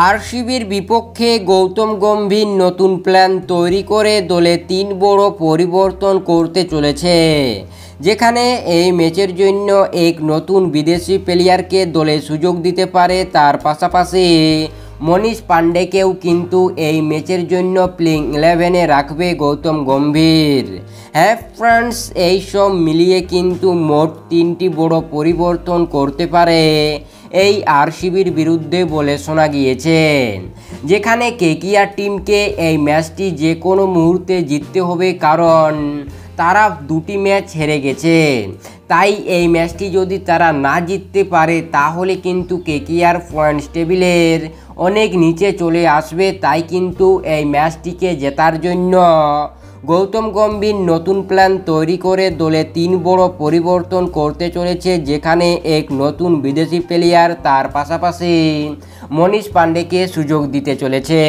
আরসিবির বিপক্ষে গৌতম গম্ভীর নতুন প্ল্যান তৈরি করে দলে 3 বড় পরিবর্তন করতে চলেছে, যেখানে এই ম্যাচের জন্য এক নতুন বিদেশি প্লেয়ারকে দলে সুযোগ দিতে পারে। তার পাশাপাশি মনীষ পান্ডেকেও কিন্তু এই ম্যাচের জন্য প্লেইং 11-এ রাখবে গৌতম গম্ভীর। হ্যাঁ ফ্রেন্ডস, এই সব মিলিয়ে কিন্তু মোট 3টি বড় পরিবর্তন করতে পারে এই আরসিবির বিরুদ্ধে বলে শোনা গিয়েছে, যেখানে কেকেআর টিমকে এই ম্যাচটি যে কোনো মুহূর্তে জিততে হবে, কারণ তারা 2টি ম্যাচ হেরে গেছে। তাই এই ম্যাচটি যদি তারা না জিততে পারে তাহলে কিন্তু কেকেআর পয়েন্টস টেবিলের অনেক নিচে চলে আসবে। তাই কিন্তু এই ম্যাচটিকে জেতার জন্য গৌতম গম্ভীর নতুন প্ল্যান তৈরি করে দলে 3 বড় পরিবর্তন করতে চলেছে, যেখানে এক নতুন বিদেশি প্লেয়ার তার পাশাপাশি মনীষ পান্ডেকে সুযোগ দিতে চলেছে।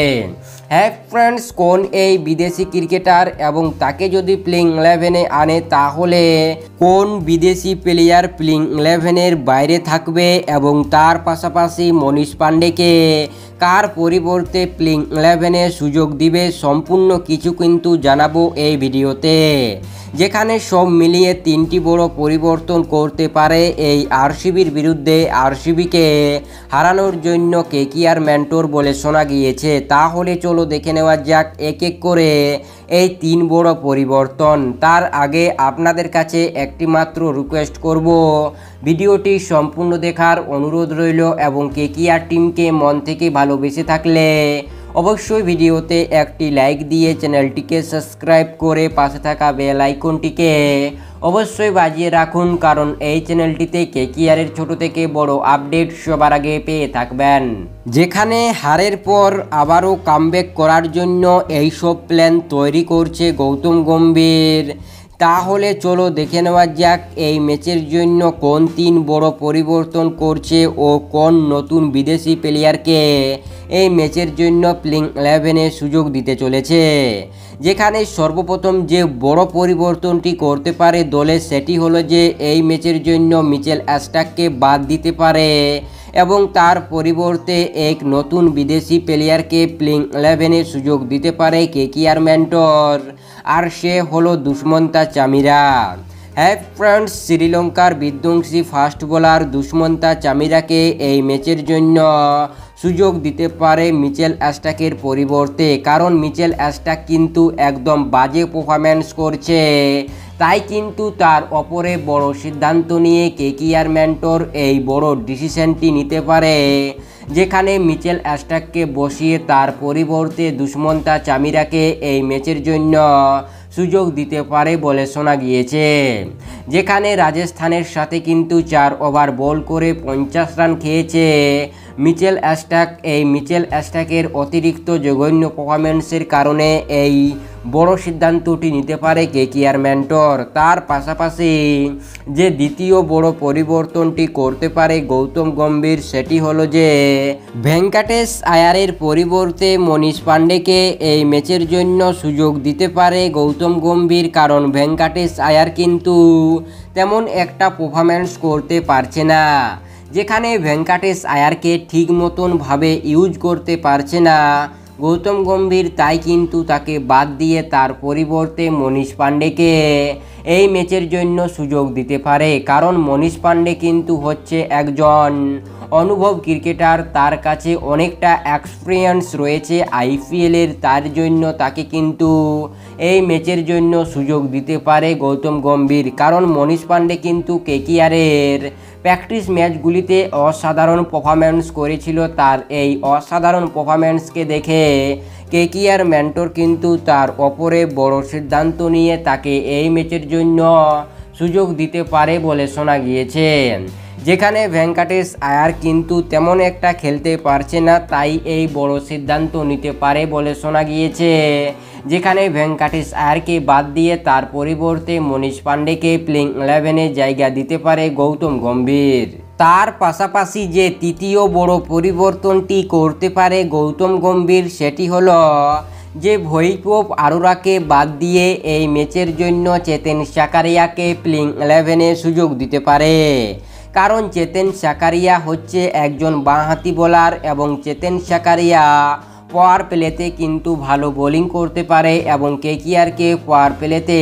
হ্যাঁ ফ্রেন্ডস, কোন এই বিদেশি ক্রিকেটার এবং তাকে যদি প্লেইং 11-এ আনে তাহলে কোন বিদেশি প্লেয়ার প্লেইং 11-এর বাইরে থাকবে এবং তার পাশাপাশি মনীষ পান্ডেকে কার পরিবর্তে প্লেইং 11-এ সুযোগ দিবে, সম্পূর্ণ কিছু কিন্তু জানাবো এই ভিডিওতে, যেখানে সব মিলিয়ে 3টি বড় পরিবর্তন করতে পারে এই আরসিবির বিরুদ্ধে আরসিবিকে হারানোর জন্য কেকেআর মেন্টর বলে শোনা গিয়েছে। তাহলে চলো দেখে নেওয়া যাক এক এক করে এই 3 বড় পরিবর্তন। তার আগে আপনাদের কাছে একটি মাত্র রিকোয়েস্ট করব, ভিডিওটি সম্পূর্ণ দেখার অনুরোধ রইল এবং কেকেআর টিমকে মন থেকে ভালোবেসে থাকলে অবশ্যই ভিডিওতে একটি লাইক দিয়ে চ্যানেলটিকে সাবস্ক্রাইব করে পাশে থাকা বেল আইকনটিকে অবশ্যই বাজিয়ে রাখুন, কারণ এই চ্যানেলটিতে কেকেআরের ছোট থেকে বড় আপডেট সবার আগে পেয়ে থাকবেন। যেখানে হারের পর আবারও কামব্যাক করার জন্য এইসব প্ল্যান তৈরি করছে গৌতম গম্ভীর, তাহলে চলো দেখে নেওয়া যাক এই ম্যাচের জন্য কোন 3 বড় পরিবর্তন করছে ও কোন নতুন বিদেশি প্লেয়ারকে এই ম্যাচের জন্য প্লেইং 11-এ সুযোগ দিতে চলেছে। যেখানে সর্বপ্রথম যে বড় পরিবর্তনটি করতে পারে দলে সেটি হলো যে এই ম্যাচের জন্য মিচেল স্টার্ককে বাদ দিতে পারে এবং তার পরিবর্তে এক নতুন বিদেশি প্লেয়ারকে প্লেইং 11-এ সুযোগ দিতে পারে কেকেআর মেন্টর, আর সে হলো দুষ্মন্তা চামিরা। হ্যাঁ ফ্রেন্ডস, শ্রীলঙ্কার বিধ্বংসী ফাস্ট বোলার দুষ্মন্তা চামিরাকে এই ম্যাচের জন্য সুযোগ দিতে পারে মিচেল স্টার্কের পরিবর্তে, কারণ মিচেল স্টার্ক কিন্তু একদম বাজে পারফরম্যান্স করছে। তাই কিন্তু তার ওপরে বড় সিদ্ধান্ত নিয়ে কেকেআর মেন্টর এই বড় ডিসিশনটি নিতে পারে, যেখানে মিচেল স্টার্ককে বসিয়ে তার পরিবর্তে দুষ্মন্তা চামিরাকে এই ম্যাচের জন্য সুযোগ দিতে পারে বলে শোনা গিয়েছে। যেখানে রাজস্থানের সাথে কিন্তু 4 ওভার বল করে 50 রান খেয়েছে মিচেল স্টার্ক। এই মিচেল স্টার্কের অতিরিক্ত জঘন্য পারফরম্যান্সের কারণে এই বড় সিদ্ধান্তটি নিতে পারে কেকেআর মেন্টর। তার পাশাপাশি যে দ্বিতীয় বড় পরিবর্তনটি করতে পারে গৌতম গম্ভীর সেটি হলো যে ভেঙ্কাটেশ আয়ারের পরিবর্তে মনীষ পান্ডেকে এই ম্যাচের জন্য সুযোগ দিতে পারে গৌতম গম্ভীর, কারণ ভেঙ্কাটেশ আয়ার কিন্তু তেমন একটা পারফরম্যান্স করতে পারছে না। যেখানে ভেঙ্কাটেশ আয়ারকে ঠিক মতনভাবে ইউজ করতে পারছে না গৌতম গম্ভীর, তাই কিন্তু তাকে বাদ দিয়ে তার পরিবর্তে মনীষ পান্ডেকে এই ম্যাচের জন্য সুযোগ দিতে পারে, কারণ মনীষ পান্ডে কিন্তু হচ্ছে একজন অনুভব ক্রিকেটার, তার কাছে অনেকটা এক্সপিরিয়েন্স রয়েছে আইপিএলের, তার জন্য তাকে কিন্তু এই ম্যাচের জন্য সুযোগ দিতে পারে গৌতম গম্ভীর। কারণ মনীষ পান্ডে কিন্তু কেকেআরের প্র্যাকটিস ম্যাচগুলিতে অসাধারণ পারফরম্যান্স করেছিল, তার এই অসাধারণ পারফরম্যান্সকে দেখে কেকেআর মেন্টর কিন্তু তার ওপরে বড় সিদ্ধান্ত নিয়ে তাকে এই ম্যাচের জন্য সুযোগ দিতে পারে বলে শোনা গিয়েছে। যেখানে ভেঙ্কাটেশ আয়ার কিন্তু তেমন একটা খেলতে পারছে না, তাই এই বড় সিদ্ধান্ত নিতে পারে বলে শোনা গিয়েছে। যেখানে ভেঙ্কাটেশ আয়ারকে বাদ দিয়ে তার পরিবর্তে মনীষ পান্ডেকে প্লেইং 11-এ জায়গা দিতে পারে গৌতম গম্ভীর। তার পাশাপাশি যে তৃতীয় বড় পরিবর্তনটি করতে পারে গৌতম গম্ভীর সেটি হলো যে ভৈভব আরোরাকে বাদ দিয়ে এই ম্যাচের জন্য চেতেন সাকারিয়াকে প্লেইং 11-এ সুযোগ দিতে পারে। কারণ চেতেন সাকারিয়া হচ্ছে একজন বাঁহাতি বোলার এবং চেতেন সাকারিয়া পাওয়ার প্লেতে কিন্তু ভালো বোলিং করতে পারে এবং কেকেআরকে পাওয়ার প্লেতে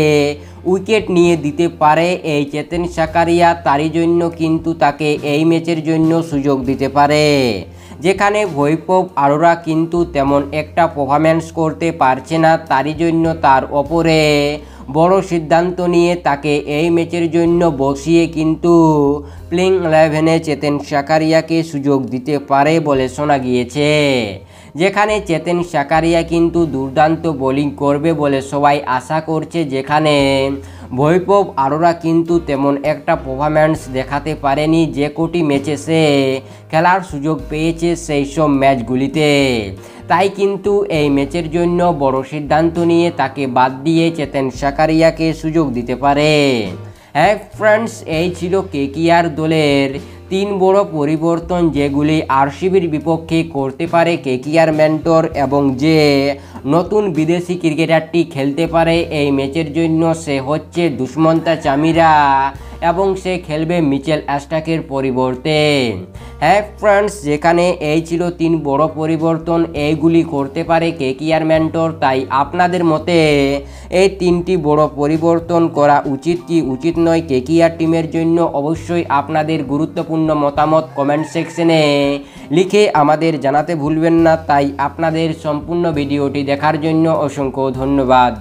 উইকেট নিয়ে দিতে পারে। এই চেতেন সাকারিয়া তারই জন্য কিন্তু তাকে এই ম্যাচের জন্য সুযোগ দিতে পারে, যেখানে বৈভব আরোরা কিন্তু তেমন একটা পারফরম্যান্স করতে পারছে না। তারই জন্য তার ওপরে বড় সিদ্ধান্ত নিয়ে তাকে এই ম্যাচের জন্য বসিয়ে কিন্তু প্লেইং 11-এ চেতেন সাকারিয়াকে সুযোগ দিতে পারে বলে শোনা গিয়েছে, যেখানে চেতেন সাকারিয়া কিন্তু দুর্দান্ত বোলিং করবে বলে সবাই আশা করছে, যেখানে বৈভব আরোরা কিন্তু তেমন একটা পারফরম্যান্স দেখাতে পারেনি যে কটি ম্যাচে সে খেলার সুযোগ পেয়েছে সেই সব ম্যাচগুলিতে। তাই কিন্তু এই ম্যাচের জন্য বড় সিদ্ধান্ত নিয়ে তাকে বাদ দিয়ে চেতেন সাকারিয়াকে সুযোগ দিতে পারে। হ্যাঁ ফ্রেন্ডস, এই ছিল কেকেআর দলের 3 বড় পরিবর্তন যেগুলি আরসিবির বিপক্ষে করতে পারে কেকেআর মেন্টর, এবং যে নতুন বিদেশি ক্রিকেটারটি খেলতে পারে এই ম্যাচের জন্য সে হচ্ছে দুষ্মন্তা চামিরা এবং সে খেলবে মিচেল স্টার্কের পরিবর্তে। হ্যাঁ ফ্রেন্ডস, যেখানে এই ছিল 3 বড় পরিবর্তন, এইগুলি করতে পারে কেকেআর মেন্টর। তাই আপনাদের মতে এই 3টি বড় পরিবর্তন করা উচিত কি উচিত নয় কেকেআর টিমের জন্য? অবশ্যই আপনাদের গুরুত্বপূর্ণ মতামত কমেন্ট সেকশনে লিখে আমাদের জানাতে ভুলবেন না। তাই আপনাদের সম্পূর্ণ ভিডিওটি দেখার জন্য অসংখ্য ধন্যবাদ।